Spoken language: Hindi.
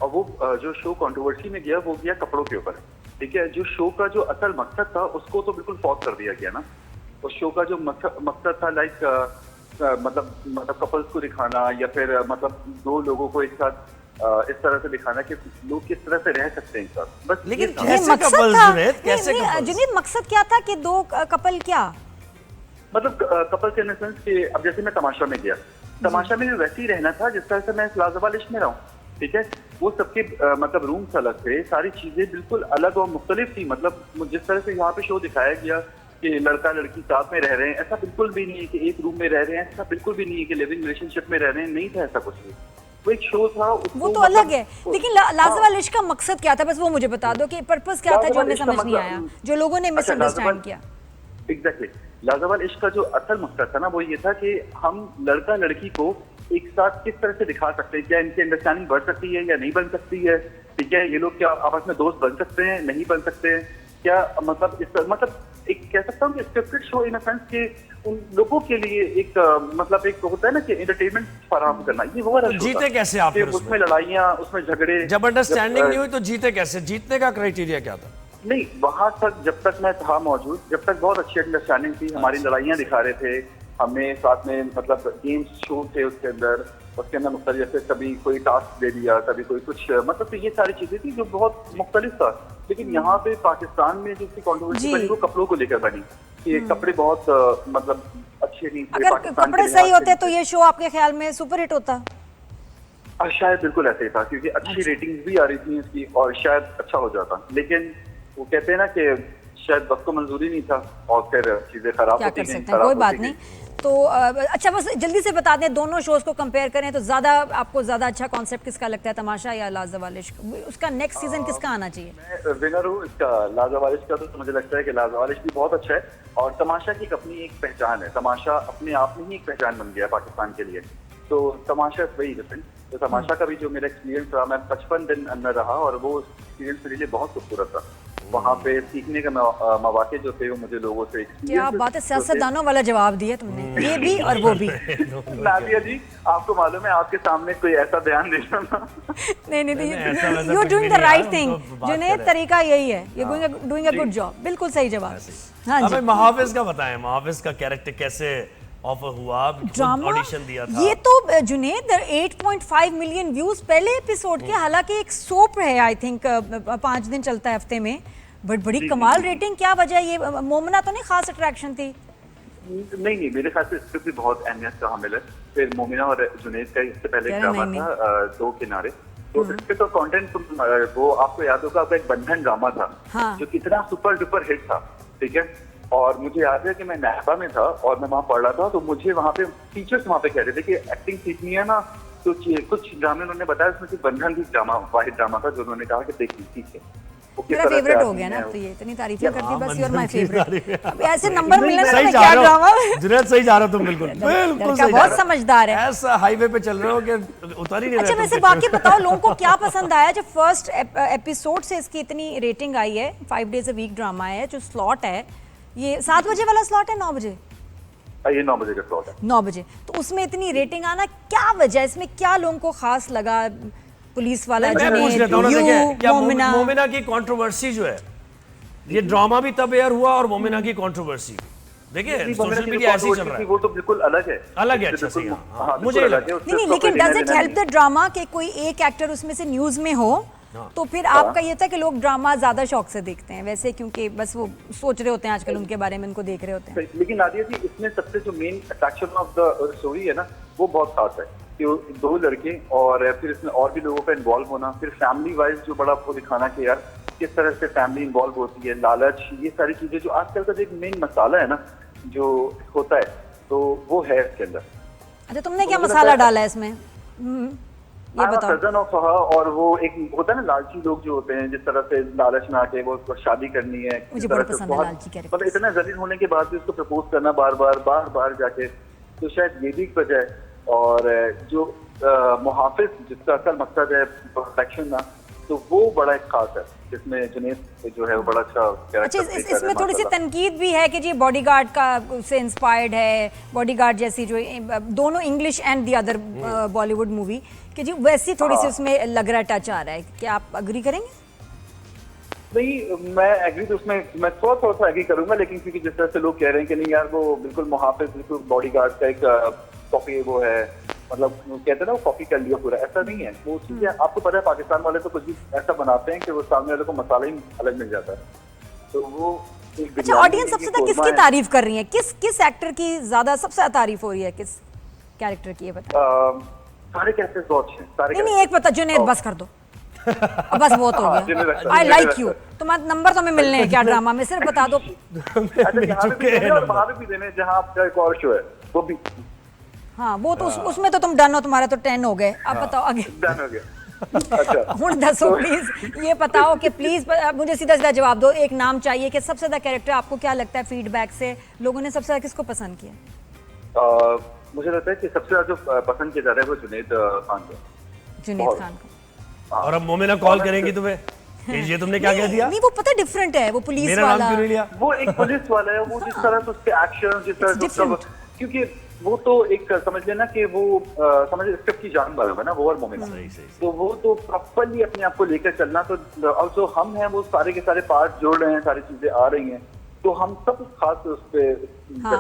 और वो जो शो कंट्रोवर्सी में गया वो गया कपड़ों के ऊपर, ठीक है। जो शो का जो असल मकसद था उसको तो बिल्कुल फॉल्स कर दिया गया ना। उस शो का जो मकसद था लाइक मतलब कपल्स को दिखाना या फिर मतलब दो लोगों को एक साथ इस तरह से दिखाना कि लोग किस तरह से रह सकते हैं एक साथ, बस। लेकिन कैसे कपल्स जुनैद, कैसे कपल्स? जुनैद मकसद क्या था कि दो कपल क्या मतलब कपल्स इन सेंस कि अब जैसे मैं तमाशा में गया, तमाशा में वैसे ही रहना था जिस तरह से मैं लाजवाब इश्क में रहा हूँ, ठीक है। वो सबके मतलब रूम्स अलग थे, सारी चीजें बिल्कुल अलग और मुख्तलिफ थी। मतलब जिस तरह से यहाँ पे शो दिखाया गया कि लड़का लड़की साथ में रह रहे हैं, ऐसा बिल्कुल भी नहीं है कि एक रूम में रह रहे हैं, ऐसा बिल्कुल भी नहीं है कि लिविंग रिलेशनशिप में रह रहे हैं, नहीं था ऐसा कुछ भी। वो एक शो था, वो तो अलग है। लेकिन लाजवाब इश्क का मकसद क्या था, बस वो मुझे बता दो कि पर्पस क्या था जो हमें समझ नहीं आया, जो लोगों ने मिसअंडरस्टैंड किया। एग्जैक्टली, लाजवाब इश्क का जो असल मकसद था ना वो ये था कि हम लड़का लड़की को एक साथ किस तरह से दिखा सकते हैं, क्या इनकी अंडरस्टैंडिंग बढ़ सकती है या नहीं बन सकती है, ठीक है। ये लोग क्या आपस में दोस्त बन सकते हैं, नहीं बन सकते हैं, क्या मतलब मतलब एक कह सकता हूँ कि स्क्रिप्टेड शो इन सेंस के उन लोगों के लिए एक मतलब एक होता है ना कि एंटरटेनमेंट फराहम करना, ये वो वाला तो जीते कैसे आप फिर उसमें लड़ाइयाँ, उसमें झगड़े, जब अंडरस्टैंडिंग नहीं हुई तो जीते कैसे? जीतने का क्राइटेरिया क्या था? नहीं, वहां तक जब तक मैं था मौजूद, जब तक बहुत अच्छी अंडरस्टैंडिंग थी, हमारी लड़ाइयाँ दिखा रहे थे, हमें साथ में मतलब गेम्स शो थे उसके अंदर मुख्तलिफ, जैसे कभी कोई टास्क दे दिया, कभी कोई कुछ, मतलब तो ये सारी चीजें थी जो बहुत मुख्तलिफ था। लेकिन यहाँ पे पाकिस्तान में जिसकी कॉन्ट्रोवर्सी बनी वो कपड़ों को लेकर बनी कि कपड़े बहुत मतलब अच्छे नहीं थे। अगर कपड़े सही होते तो ये शो आपके ख्याल में सुपर हिट होता? शायद बिल्कुल ऐसे ही था, क्योंकि अच्छी रेटिंग्स भी आ रही थी इसकी और शायद अच्छा हो जाता। लेकिन वो कहते हैं ना कि शायद वक्त को मंजूरी नहीं था और फिर चीजें खराब होती गई। कोई बात नहीं। तो अच्छा, बस जल्दी से बता दें, दोनों शोज को कंपेयर करें तो आपको ज्यादा अच्छा कॉन्सेप्ट किसका लगता है, तमाशा या लाजवाब इश्क? उसका नेक्स्ट सीजन किसका आना चाहिए? मैं विनर हूँ इसका, लाजवाब इश्क का। तो मुझे लगता है कि लाजवाब इश्क भी बहुत अच्छा है और तमाशा की अपनी एक पहचान है। तमाशा अपने आप में ही एक पहचान बन गया पाकिस्तान के लिए। तो तमाशा इज वेरी डिफरेंट। तो तमाशा का भी जो मेरा एक्सपीरियंस रहा, मैं 55 दिन अंदर रहा और वो एक्सपीरियंस मेरे लिए बहुत खूबसूरत था। वहाँ पे सीखने के मौके जो थे वो मुझे लोगों से, क्या बात है, सियासतदानों वाला जवाब दिया तुमने, ये भी और वो भी। नादिया जी, आपको मालूम है आपके सामने कोई ऐसा बयान देना ना। नहीं, you doing the right thing Junaid, तरीका यही है, you doing a good job. बिल्कुल सही जवाब। हाँ जी, महाफिज का बताएं, महाफिज का कैरेक्टर कैसे ऑफर हुआ, ऑडिशन दिया था? ये तो जुनैद 8.5 मिलियन व्यूज पहले एपिसोड के, हालांकि एक सोप है, आई थिंक 5 दिन चलता है हफ्ते में, बट बड़ी कमाल रेटिंग। क्या वजह? ये मोमना तो नहीं खास अट्रैक्शन थी? नहीं, मेरे ख्याल से इसको भी बहुत अहमियत का हामिल है। फिर मोमिना और जुनैद का इससे पहले ड्रामा था दो किनारे, तो इसके तो कंटेंट वो आपको याद होगा, आपका एक बंधन ड्रामा था। हाँ। जो कितना सुपर डुपर हिट था, ठीक है। और मुझे याद है कि मैं नाहबा में था और मैं वहाँ पढ़ रहा था, तो मुझे वहाँ पे टीचर्स वहाँ पे कह रहे थे कि एक्टिंग सीखनी है ना, तो कुछ ड्रामे उन्होंने बताया, उसमें से बंधन भी ड्रामा वाहिद ड्रामा था जो उन्होंने कहा कि देखिए ठीक है। मेरा फेवरेट हो गया ना, तो ये इतनी तारीफें करती बस, यू आर माय फेवरेट। अब ऐसे नंबर मिलने से क्या ड्रामा। जुनैद सही जा रहा हो तुम, बिल्कुल बिल्कुल सही, बहुत समझदार है। ऐसा हाईवे पे चल रहे हो कि उतार ही नहीं रहे। अच्छा, वैसे बाकी बताओ, लोगों को क्या पसंद आया? जब फर्स्ट एपिसोड से इसकी इतनी रेटिंग आई है, 5 डेज अ वीक ड्रामा है, जो स्लॉट है ये 7 बजे वाला स्लॉट है, 9 बजे? ये 9 बजे का स्लॉट है। 9 बजे, तो उसमें इतनी रेटिंग आना, क्या वजह? इसमें क्या लोगों को खास लगा? पुलिस वाला मोमिना की कंट्रोवर्सी जो है, ये ड्रामा भी तब एयर हुआ और मोमिना की कंट्रोवर्सी देखिए सोशल मीडिया ऐसे ही चल रहा है, वो तो बिल्कुल अलग है। अच्छा सही है, मुझे नहीं, लेकिन does it help the drama कि कोई एक एक्टर उसमें से न्यूज में हो? तो फिर आपका ये था कि लोग ड्रामा ज्यादा शौक से देखते हैं वैसे, क्योंकि बस वो सोच रहे होते हैं आजकल उनके बारे में, उनको देख रहे होते हैं। लेकिन नादिया जी, इसमें सबसे जो main attraction of the story है ना, वो बहुत खास है कि दो लड़के और फिर इसमें और भी लोगों का इन्वॉल्व होना, फिर फैमिली वाइज जो बड़ा आपको दिखाना कि यार किस तरह से फैमिली इन्वॉल्व होती है, लालच, ये सारी चीजें जो आजकल का जो एक मेन मसाला है ना जो होता है, तो वो है इसके अंदर। अच्छा, तुमने क्या मसाला डाला है इसमें? ये बताओ। कजन ऑफ फहा, और वो एक होता है ना लालची लोग जो होते हैं, जिस तरह से लालच में आके वो उसको शादी करनी है, मुझे बड़ा पसंद है लालची कैरेक्टर, मतलब इतना जलील होने के बाद भी उसको प्रपोज करना बार बार जाके, तो शायद ये भी एक वजह है। और जो मुहाफिज जिसका असल मकसद है प्रोटेक्शन ना, तो वो बड़ा एक खास है जिसमें जुनैद जो है वो बड़ा अच्छा अच्छा कैरेक्टर इसमें थोड़ी सी तनकीद भी है कि जी बॉडीगार्ड का से इंस्पायर्ड है, बॉडीगार्ड जैसी जो दोनों English and the other Bollywood movie कि जी वैसी थोड़ी सी उसमें लग रहा टच आ रहा है, क्या आप अग्री करेंगे? नहीं, मैं एग्री तो उसमें मैं थोड़ा सा एग्री करूंगा, लेकिन क्योंकि जिस तरह से लोग कह रहे हैं कि नहीं यार वो बिल्कुल मुहाफिज बिल्कुल बॉडीगार्ड का एक कॉपी वो है, मतलब कहते हैं ना वो कॉपी कर लिया पूरा, ऐसा नहीं है वो चीजें। आपको पता है पाकिस्तान वाले तो कुछ भी ऐसा बनाते हैं कि वो सामने वाले को मसाला ही अलग मिल जाता है, तो वो अच्छा ऑडियंस सबसे ज्यादा किसकी तारीफ कर रही है, किस एक्टर की ज्यादा सबसे ज्यादा तारीफ हो रही है, किस कैरेक्टर की, ये बताओ? सारे कैरेक्टर्स बहुत अच्छे हैं, सारे नहीं एक पता, जुनैद बस कर दो अब बस बहुत हो गया। आई लाइक यू, तुम्हारा नंबर तो हमें मिलने हैं क्या ड्रामा में, सिर्फ बता दो। वहाँ पे भी देने जहाँ आपका एक और शो है वो भी। हाँ वो तो उसमें तो तुम डन हो, तुम्हारे तो 10 हो गए। अब बताओ आगे। डन हो गया। अच्छा हुण दसो प्लीज, ये बताओ कि प्लीज मुझे सीधा सीधा जवाब दो, एक नाम चाहिए कि सबसे ज्यादा कैरेक्टर आपको क्या लगता है फीडबैक से लोगों ने सबसे ज्यादा किसको पसंद किया? मुझे लगता है कि सबसे ज्यादा जो पसंद किया जा रहा है वो जुनैद खान को। जुनैद खान को। और अब मोमिना कॉल करेंगी तुम्हें ये तुमने क्या कह दिया? नहीं वो पता डिफरेंट है, वो पुलिस मेरा वाला। नाम क्यों नहीं लिया? वो एक पुलिस वाला है, वो जिस तरह से उसके एक्शन, जिस तरह से सब, क्योंकि वो तो एक समझ लेना कि वो समझ स्क्रिप्ट की जान वाला है ना वो, और मोमिना तो वो तो प्रॉपरली अपने आप को लेकर चलना, तो और जो हम हैं वो सारे के सारे पार्ट जोड़ रहे हैं, सारी चीजें आ रही हैं, तो हम सब खास उस पे जगह